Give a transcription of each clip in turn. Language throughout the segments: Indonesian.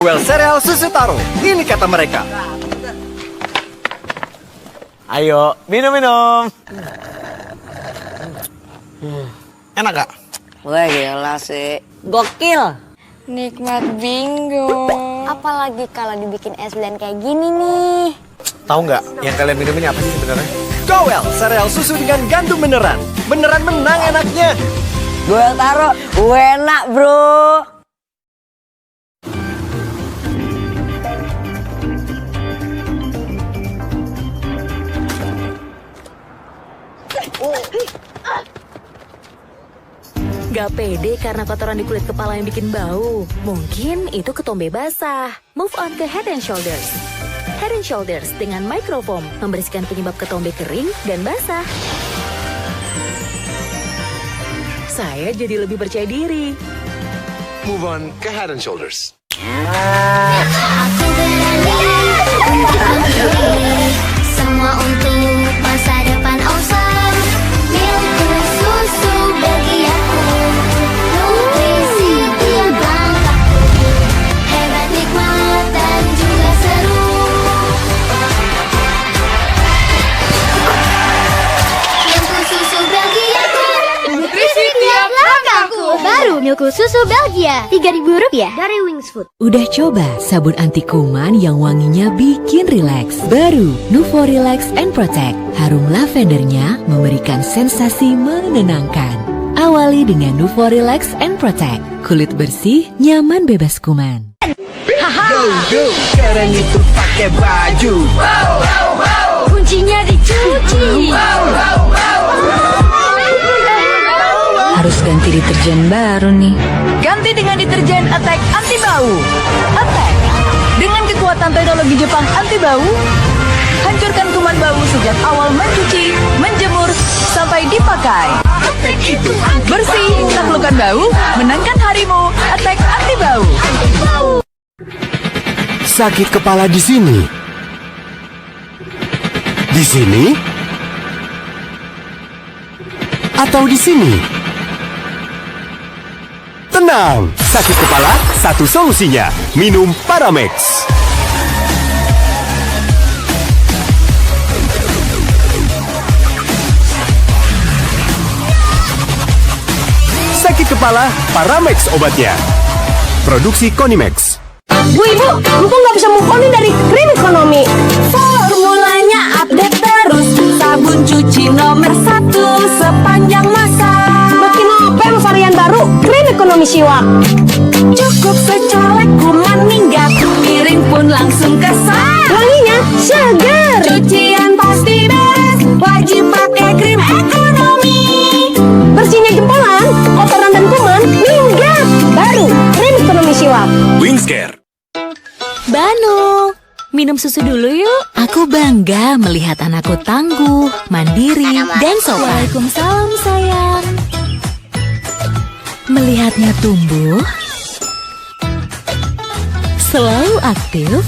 Well, sereal susu taro. Ini kata mereka. Ayo, minum-minum. Enak gak? Wah gila sih. Gokil. Nikmat bingo. Apalagi kalau dibikin es blend kayak gini nih. Tahu nggak yang kalian minum ini apa sih sebenarnya? Goel, sereal susu dengan gandum beneran. Beneran menang enaknya. Gue taruh enak bro. Gak pede karena kotoran di kulit kepala yang bikin bau. Mungkin itu ketombe basah. Move on ke Head and Shoulders. Head and Shoulders dengan microfoam membersihkan penyebab ketombe kering dan basah. Saya jadi lebih percaya diri. Move on ke Head and Shoulders. Aku berani untuk memilih semua untuk masa depan awesome. Milk susu bagi aku, nutrisi tiap langkahku, hebat nikmat dan juga seru. Milk susu Belgia, nutrisi tiap langkahku. Baru Milk Susu Belgia, Rp3.000 dari Wings Food. Udah coba sabun anti kuman yang wanginya bikin rileks? Baru Nuvo Relax and Protect. Harum lavendernya memberikan sensasi menenangkan. Awali dengan Nuvo Relax and Protect. Kulit bersih, nyaman bebas kuman. Go, keren itu pakai baju. Kuncinya dicuci. Harus ganti deterjen baru nih. Ganti dengan deterjen Attack Anti Bau. Attack dengan kekuatan teknologi Jepang anti bau, hancurkan kuman bau sejak awal mencuci, menjemur, sampai dipakai. Bersih, taklukkan bau, menangkan harimu. Attack Anti Bau. Sakit kepala di sini. Di sini? Atau di sini? Tenang, sakit kepala satu solusinya. Minum Paramex. Sakit kepala, Paramex obatnya. Produksi Konimex. Bu Ibu, Ibu nggak bisa move on dari krim ekonomi. Formulanya update terus, sabun cuci nomor 1 sepanjang masa. Makin apa varian baru, krim ekonomi siwak. Cukup secolek kuman minggat, piring pun langsung kesal. Wanginya segar, cucian pasti beres, wajib pakai krim ekonomi. Bersihnya jempolan, kotoran dan kuman minggat. Baru krim ekonomi siwak. Wingscare. Banu, minum susu dulu yuk. Aku bangga melihat anakku tangguh, mandiri, dan sopan. Waalaikumsalam sayang. Melihatnya tumbuh, selalu aktif,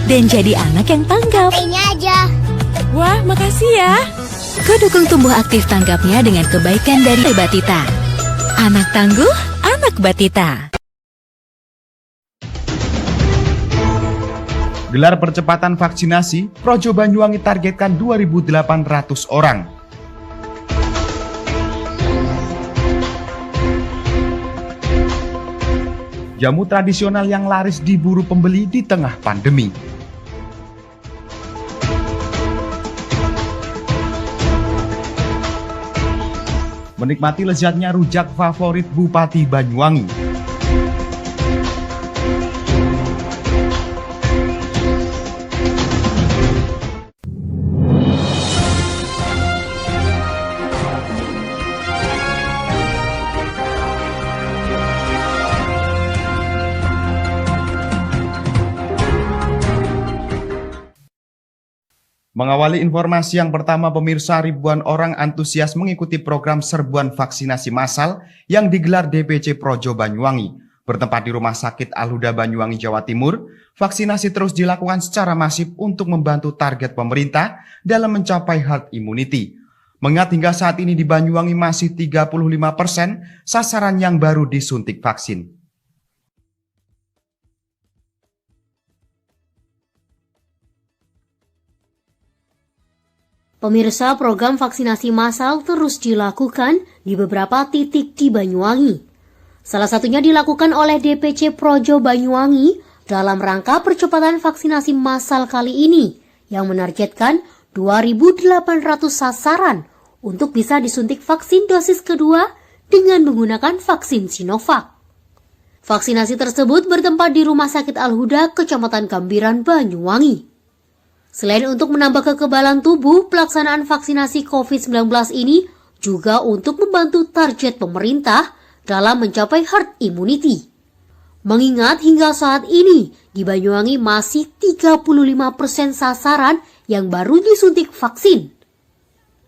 dan jadi anak yang tanggap. Ini aja. Wah, makasih ya. Kudukung tumbuh aktif tanggapnya dengan kebaikan dari Batita. Anak tangguh, anak Batita. Gelar percepatan vaksinasi, Projo Banyuwangi targetkan 2.800 orang. Jamu tradisional yang laris diburu pembeli di tengah pandemi. Menikmati lezatnya rujak favorit Bupati Banyuwangi. Mengawali informasi yang pertama, pemirsa, ribuan orang antusias mengikuti program serbuan vaksinasi massal yang digelar DPC Projo Banyuwangi. Bertempat di Rumah Sakit Al-Huda Banyuwangi, Jawa Timur, vaksinasi terus dilakukan secara masif untuk membantu target pemerintah dalam mencapai herd immunity. Mengingat hingga saat ini di Banyuwangi masih 35% sasaran yang baru disuntik vaksin. Pemirsa, program vaksinasi massal terus dilakukan di beberapa titik di Banyuwangi. Salah satunya dilakukan oleh DPC Projo Banyuwangi dalam rangka percepatan vaksinasi massal kali ini yang menargetkan 2.800 sasaran untuk bisa disuntik vaksin dosis kedua dengan menggunakan vaksin Sinovac. Vaksinasi tersebut bertempat di Rumah Sakit Al-Huda, Kecamatan Gambiran, Banyuwangi. Selain untuk menambah kekebalan tubuh, pelaksanaan vaksinasi COVID-19 ini juga untuk membantu target pemerintah dalam mencapai herd immunity. Mengingat hingga saat ini di Banyuwangi masih 35% sasaran yang baru disuntik vaksin.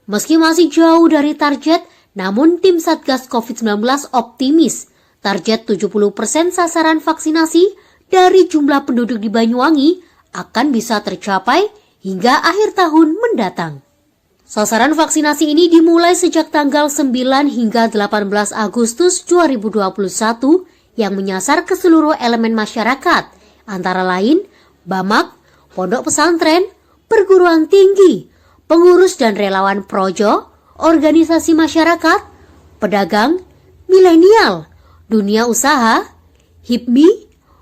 Meski masih jauh dari target, namun tim Satgas COVID-19 optimis target 70% sasaran vaksinasi dari jumlah penduduk di Banyuwangi akan bisa tercapai hingga akhir tahun mendatang. Sasaran vaksinasi ini dimulai sejak tanggal 9 hingga 18 Agustus 2021 yang menyasar ke seluruh elemen masyarakat, antara lain Bamak, pondok pesantren, perguruan tinggi, pengurus dan relawan projo, organisasi masyarakat, pedagang, milenial, dunia usaha, HIPMI,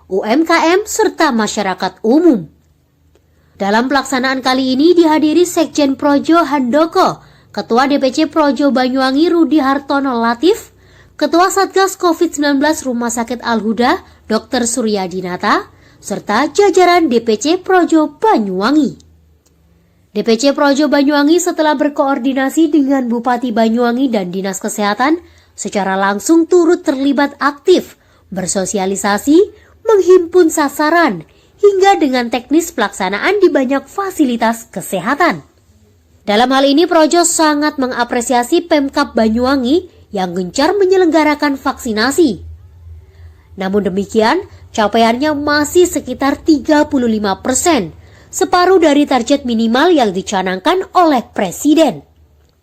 UMKM, serta masyarakat umum. Dalam pelaksanaan kali ini dihadiri Sekjen Projo Handoko, Ketua DPC Projo Banyuwangi Rudi Hartono Latif, Ketua Satgas COVID-19 Rumah Sakit Al-Huda Dr. Suryadinata, serta jajaran DPC Projo Banyuwangi. DPC Projo Banyuwangi setelah berkoordinasi dengan Bupati Banyuwangi dan Dinas Kesehatan secara langsung turut terlibat aktif, bersosialisasi, menghimpun sasaran, hingga dengan teknis pelaksanaan di banyak fasilitas kesehatan. Dalam hal ini Projo sangat mengapresiasi Pemkab Banyuwangi yang gencar menyelenggarakan vaksinasi. Namun demikian, capaiannya masih sekitar 35%, separuh dari target minimal yang dicanangkan oleh Presiden.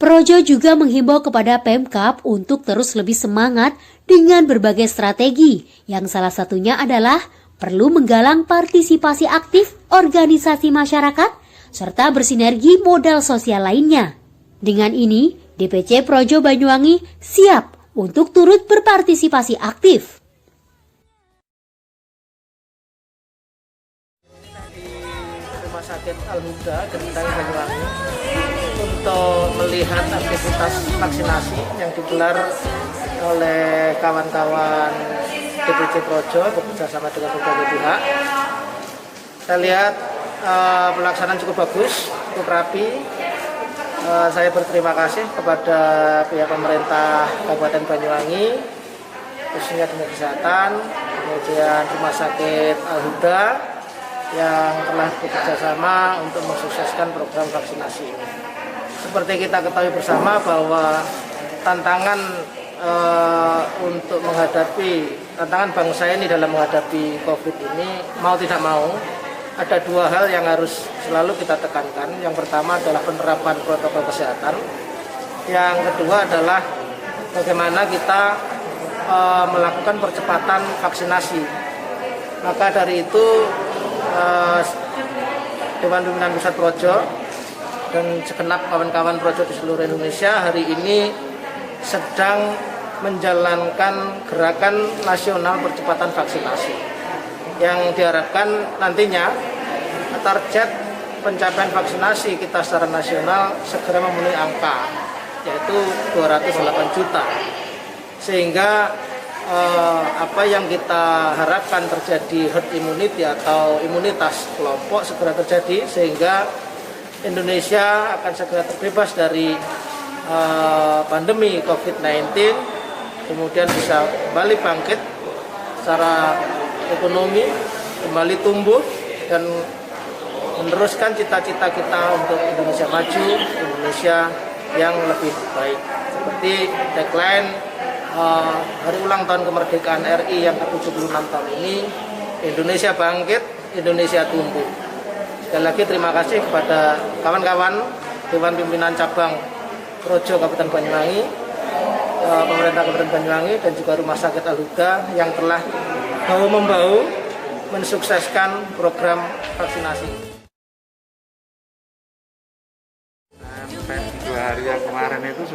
Projo juga menghimbau kepada Pemkab untuk terus lebih semangat dengan berbagai strategi, yang salah satunya adalah perlu menggalang partisipasi aktif organisasi masyarakat serta bersinergi modal sosial lainnya. Dengan ini, DPC Projo Banyuwangi siap untuk turut berpartisipasi aktif. Di Rumah Sakit Al-Huda, Genteng Banyuwangi, untuk melihat aktivitas vaksinasi yang digelar oleh kawan-kawan DPC Projo bekerjasama dengan berbagai pihak. Saya lihat pelaksanaan cukup bagus, cukup rapi. Saya berterima kasih kepada pihak pemerintah Kabupaten Banyuwangi, khususnya Dinas Kesehatan, kemudian Rumah Sakit Al-Huda yang telah bekerjasama untuk mensukseskan program vaksinasi ini. Seperti kita ketahui bersama bahwa tantangan untuk menghadapi tantangan bangsa ini dalam menghadapi COVID ini, mau tidak mau, ada dua hal yang harus selalu kita tekankan. Yang pertama adalah penerapan protokol kesehatan. Yang kedua adalah bagaimana kita melakukan percepatan vaksinasi. Maka dari itu Dewan Pimpinan Pusat Projo dan segenap kawan-kawan Projo di seluruh Indonesia hari ini sedang menjalankan gerakan nasional percepatan vaksinasi yang diharapkan nantinya target pencapaian vaksinasi kita secara nasional segera memenuhi angka, yaitu 208 juta, sehingga apa yang kita harapkan terjadi herd immunity atau imunitas kelompok segera terjadi, sehingga Indonesia akan segera terbebas dari pandemi COVID-19, kemudian bisa kembali bangkit secara ekonomi, kembali tumbuh dan meneruskan cita-cita kita untuk Indonesia maju, Indonesia yang lebih baik. Seperti tagline hari ulang tahun kemerdekaan RI yang ke-76 tahun ini, Indonesia bangkit, Indonesia tumbuh. Sekali lagi terima kasih kepada kawan-kawan Dewan Pimpinan Cabang Projo Kabupaten Banyuwangi, pemerintah Kabupaten Banyuwangi dan juga Rumah Sakit Al-Huda yang telah bahu-membahu mensukseskan program vaksinasi.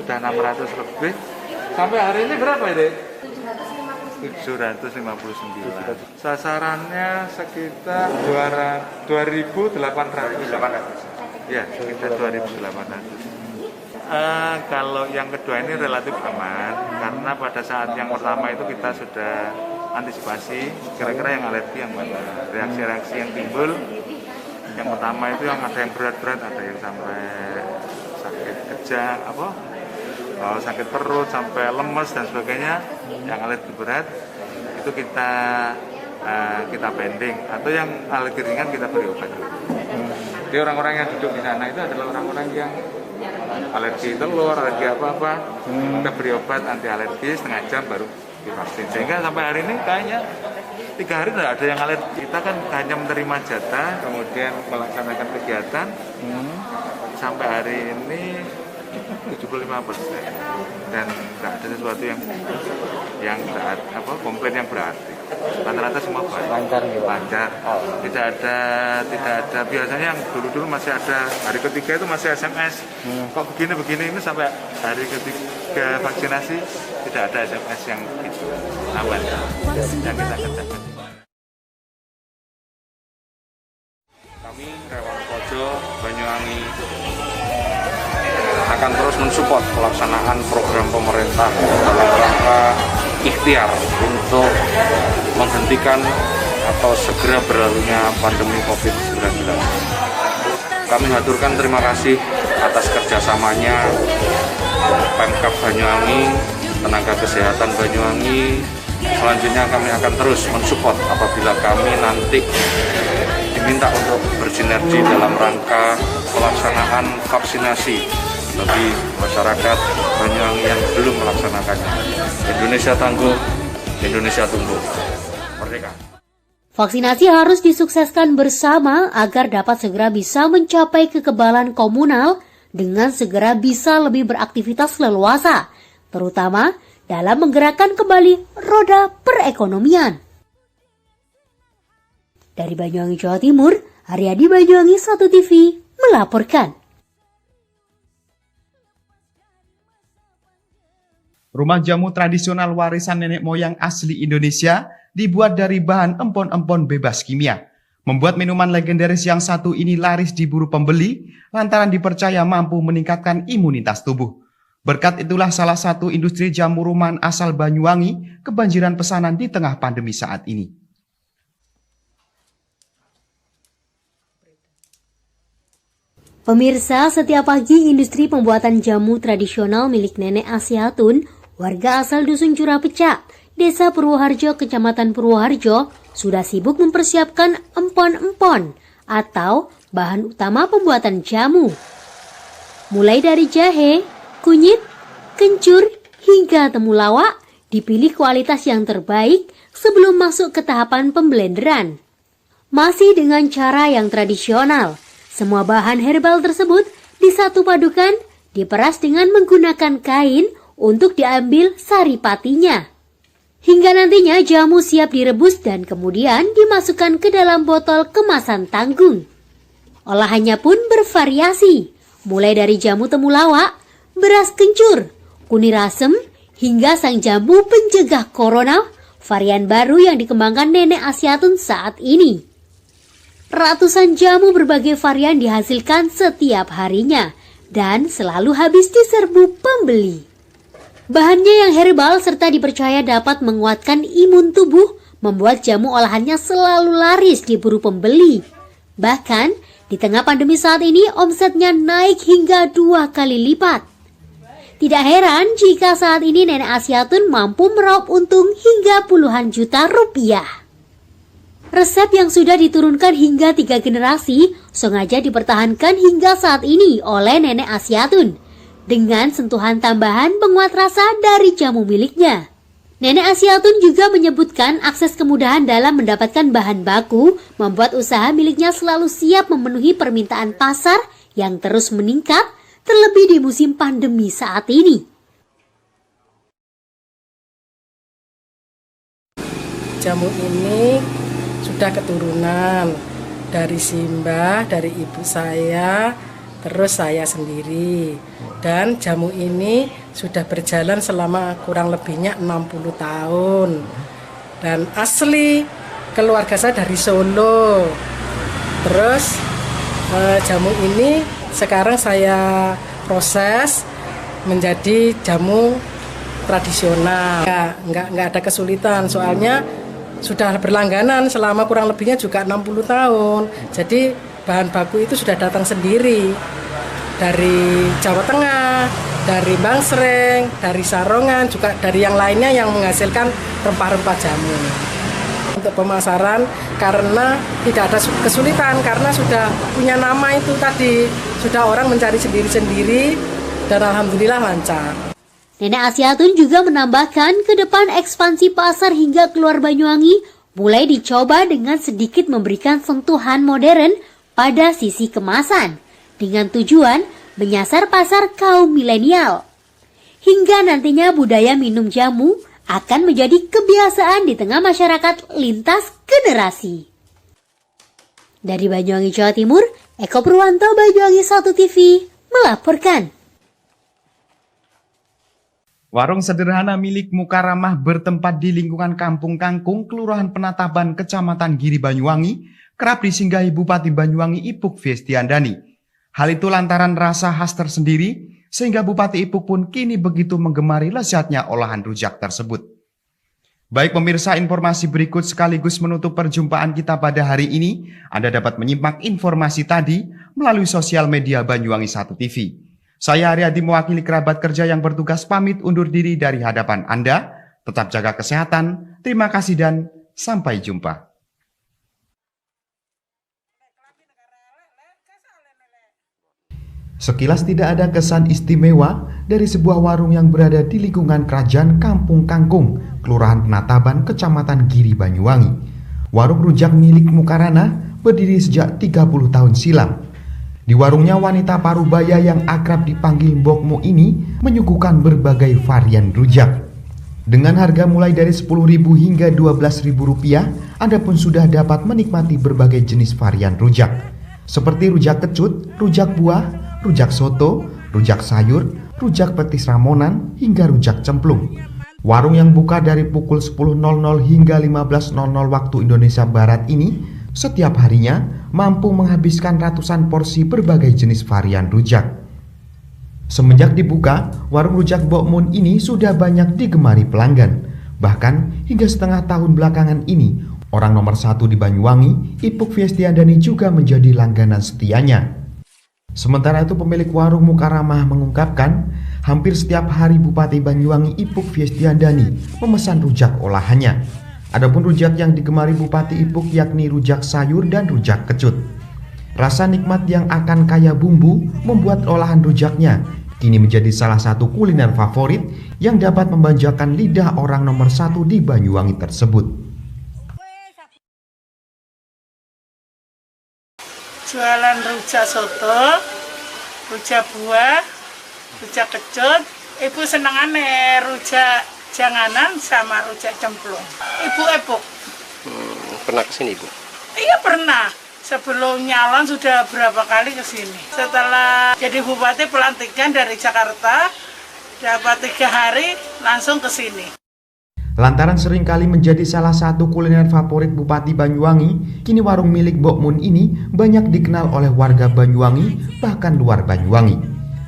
sudah 600 lebih. Sampai hari ini berapa ya, Dek? 759. Sasarannya sekitar 2.800. Ya, sekitar 2.800. Kalau yang kedua ini relatif aman, karena pada saat yang pertama itu kita sudah antisipasi kira-kira yang alergi yang mana, reaksi-reaksi yang timbul. Yang pertama itu yang ada yang berat-berat, ada yang sampai sakit kejang, sakit perut, sampai lemes dan sebagainya, yang alergi berat itu kita pending, atau yang alergi ringan kita beri obat. Jadi orang-orang yang duduk di sana itu adalah orang-orang yang alergi telur, alergi apa-apa, kita beri obat anti alergi setengah jam baru divaksin. Sehingga sampai hari ini kayaknya 3 hari tidak ada yang alergi. Kita kan hanya menerima jatah, kemudian melaksanakan kegiatan. Sampai hari ini 75%, dan tidak ada sesuatu yang komplain yang berarti. Rata-rata semua lancar. Tidak ada biasanya yang dulu masih ada hari ketiga itu masih SMS. Kok begini ini sampai hari ketiga vaksinasi tidak ada SMS yang itu aman yang kita kerjakan. Kami Relawan Pojo Banyuwangi akan terus mensupport pelaksanaan program pemerintah dalam rangka ikhtiar untuk menghentikan atau segera berlalunya pandemi COVID-19. Kami haturkan terima kasih atas kerjasamanya Pemkab Banyuwangi, tenaga kesehatan Banyuwangi. Selanjutnya kami akan terus mensupport apabila kami nanti diminta untuk bersinergi dalam rangka pelaksanaan vaksinasi bagi masyarakat Banyuwangi yang belum melaksanakannya. Indonesia tangguh, Indonesia tumbuh. Merdeka. Vaksinasi harus disukseskan bersama agar dapat segera bisa mencapai kekebalan komunal dengan segera bisa lebih beraktivitas leluasa, terutama dalam menggerakkan kembali roda perekonomian. Dari Banyuwangi, Jawa Timur, Haryadi, Banyuwangi 1 TV melaporkan. Rumah jamu tradisional warisan nenek moyang asli Indonesia dibuat dari bahan empon-empon bebas kimia. Membuat minuman legendaris yang satu ini laris diburu pembeli lantaran dipercaya mampu meningkatkan imunitas tubuh. Berkat itulah salah satu industri jamu rumahan asal Banyuwangi kebanjiran pesanan di tengah pandemi saat ini. Pemirsa, setiap pagi industri pembuatan jamu tradisional milik Nenek Asyatun, warga asal Dusun Curapecak, Desa Purwoharjo, Kecamatan Purwoharjo, sudah sibuk mempersiapkan empon-empon atau bahan utama pembuatan jamu. Mulai dari jahe, kunyit, kencur, hingga temulawak, dipilih kualitas yang terbaik sebelum masuk ke tahapan pemblenderan. Masih dengan cara yang tradisional, semua bahan herbal tersebut disatu padukan, diperas dengan menggunakan kain untuk diambil saripatinya. Hingga nantinya jamu siap direbus dan kemudian dimasukkan ke dalam botol kemasan tanggung. Olahannya pun bervariasi, mulai dari jamu temulawak, beras kencur, kunir asem, hingga sang jamu pencegah corona, varian baru yang dikembangkan Nenek Asyatun saat ini. Ratusan jamu berbagai varian dihasilkan setiap harinya dan selalu habis diserbu pembeli. Bahannya yang herbal serta dipercaya dapat menguatkan imun tubuh membuat jamu olahannya selalu laris diburu pembeli. Bahkan di tengah pandemi saat ini omsetnya naik hingga 2 kali lipat. Tidak heran jika saat ini Nenek Asyatun mampu meraup untung hingga puluhan juta rupiah. Resep yang sudah diturunkan hingga 3 generasi sengaja dipertahankan hingga saat ini oleh Nenek Asyatun dengan sentuhan tambahan penguat rasa dari jamu miliknya. Nenek Asyatun juga menyebutkan akses kemudahan dalam mendapatkan bahan baku membuat usaha miliknya selalu siap memenuhi permintaan pasar yang terus meningkat, terlebih di musim pandemi saat ini. Jamu ini sudah keturunan dari simbah, dari ibu saya, terus saya sendiri. Dan jamu ini sudah berjalan selama kurang lebihnya 60 tahun. Dan asli keluarga saya dari Solo. Terus jamu ini sekarang saya proses menjadi jamu tradisional. Nggak ada kesulitan, soalnya sudah berlangganan selama kurang lebihnya juga 60 tahun. Jadi bahan baku itu sudah datang sendiri dari Jawa Tengah, dari Bangsreng, dari Sarongan, juga dari yang lainnya yang menghasilkan rempah-rempah jamu. Untuk pemasaran karena tidak ada kesulitan, karena sudah punya nama itu tadi, sudah orang mencari sendiri-sendiri dan alhamdulillah lancar. Nenek Asyatun juga menambahkan ke depan ekspansi pasar hingga keluar Banyuwangi mulai dicoba dengan sedikit memberikan sentuhan modern pada sisi kemasan dengan tujuan menyasar pasar kaum milenial. Hingga nantinya budaya minum jamu akan menjadi kebiasaan di tengah masyarakat lintas generasi. Dari Banyuwangi, Jawa Timur, Eko Purwanto, Banyuwangi 1 TV melaporkan. Warung sederhana milik Mukaramah bertempat di lingkungan Kampung Kangkung, Kelurahan Penataban, Kecamatan Giri, Banyuwangi, kerap disinggahi Bupati Banyuwangi Ipuk Fiestiandani. Hal itu lantaran rasa khas tersendiri, sehingga Bupati Ipuk pun kini begitu menggemari lezatnya olahan rujak tersebut. Baik pemirsa, informasi berikut sekaligus menutup perjumpaan kita pada hari ini. Anda dapat menyimak informasi tadi melalui sosial media Banyuwangi 1 TV. Saya Aryadi mewakili kerabat kerja yang bertugas pamit undur diri dari hadapan Anda. Tetap jaga kesehatan, terima kasih dan sampai jumpa. Sekilas tidak ada kesan istimewa dari sebuah warung yang berada di lingkungan kerajaan Kampung Kangkung, Kelurahan Penataban, Kecamatan Giri, Banyuwangi. Warung rujak milik Mukarana berdiri sejak 30 tahun silam. Di warungnya wanita parubaya yang akrab dipanggil Mbokmu ini menyuguhkan berbagai varian rujak. Dengan harga mulai dari Rp10.000 hingga Rp12.000, Anda pun sudah dapat menikmati berbagai jenis varian rujak. Seperti rujak kecut, rujak buah, rujak soto, rujak sayur, rujak petis ramonan, hingga rujak cemplung. Warung yang buka dari pukul 10.00 hingga 15.00 waktu Indonesia Barat ini setiap harinya mampu menghabiskan ratusan porsi berbagai jenis varian rujak. Semenjak dibuka, warung rujak Bokmun ini sudah banyak digemari pelanggan. Bahkan hingga setengah tahun belakangan ini, orang nomor 1 di Banyuwangi, Ipuk Fiestiandani juga menjadi langganan setianya. Sementara itu pemilik warung Mukaramah mengungkapkan, hampir setiap hari Bupati Banyuwangi Ipuk Fiestiandani memesan rujak olahannya. Adapun rujak yang digemari Bupati Ipuk yakni rujak sayur dan rujak kecut. Rasa nikmat yang akan kaya bumbu membuat olahan rujaknya kini menjadi salah satu kuliner favorit yang dapat memanjakan lidah orang nomor 1 di Banyuwangi tersebut. Jualan rujak soto, rujak buah, rujak kecut. Ibu senengane rujak janganan sama rujak cemplung. Ibu Ipuk. Pernah kesini Ibu? Iya pernah. Sebelum nyalon sudah berapa kali kesini. Setelah jadi bupati pelantikan dari Jakarta, dapat 3 hari langsung kesini. Lantaran seringkali menjadi salah satu kuliner favorit Bupati Banyuwangi, kini warung milik Bokmun ini banyak dikenal oleh warga Banyuwangi, bahkan luar Banyuwangi.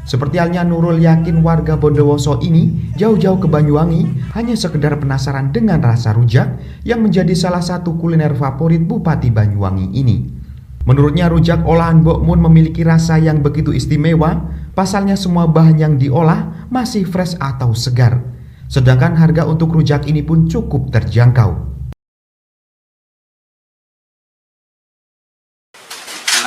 Seperti halnya Nurul Yakin warga Bondowoso ini jauh-jauh ke Banyuwangi hanya sekedar penasaran dengan rasa rujak yang menjadi salah satu kuliner favorit Bupati Banyuwangi ini. Menurutnya rujak olahan Bokmun memiliki rasa yang begitu istimewa, pasalnya semua bahan yang diolah masih fresh atau segar. Sedangkan harga untuk rujak ini pun cukup terjangkau.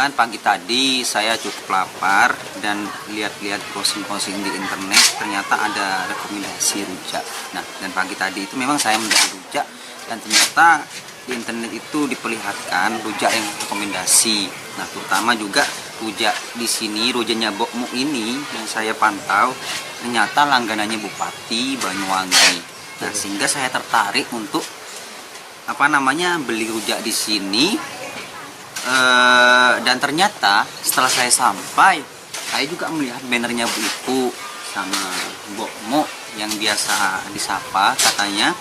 Pagi tadi saya cukup lapar dan lihat-lihat posting-posting di internet, ternyata ada rekomendasi rujak. Nah, dan pagi tadi itu memang saya mencari rujak dan ternyata di internet itu diperlihatkan rujak yang rekomendasi. Nah, terutama juga rujak di sini, rujaknya Bokmu ini yang saya pantau ternyata langganannya Bupati Banyuwangi. Nah, sehingga saya tertarik untuk beli rujak di sini. Dan ternyata setelah saya sampai saya juga melihat bannernya Bu Ipu sama Mbok Mo yang biasa disapa katanya.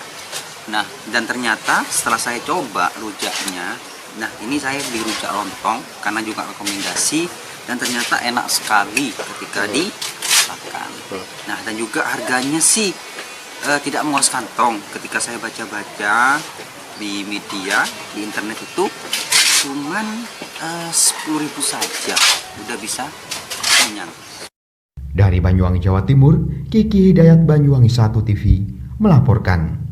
Nah, dan ternyata setelah saya coba rujaknya, nah ini saya beli rujak lontong karena juga rekomendasi, dan ternyata enak sekali ketika dimakan. Nah, dan juga harganya sih tidak menguras kantong. Ketika saya baca-baca di media, di internet itu cuman 10.000 saja udah bisa kenyang. Dari Banyuwangi, Jawa Timur, Kiki Hidayat, Banyuwangi 1 TV melaporkan.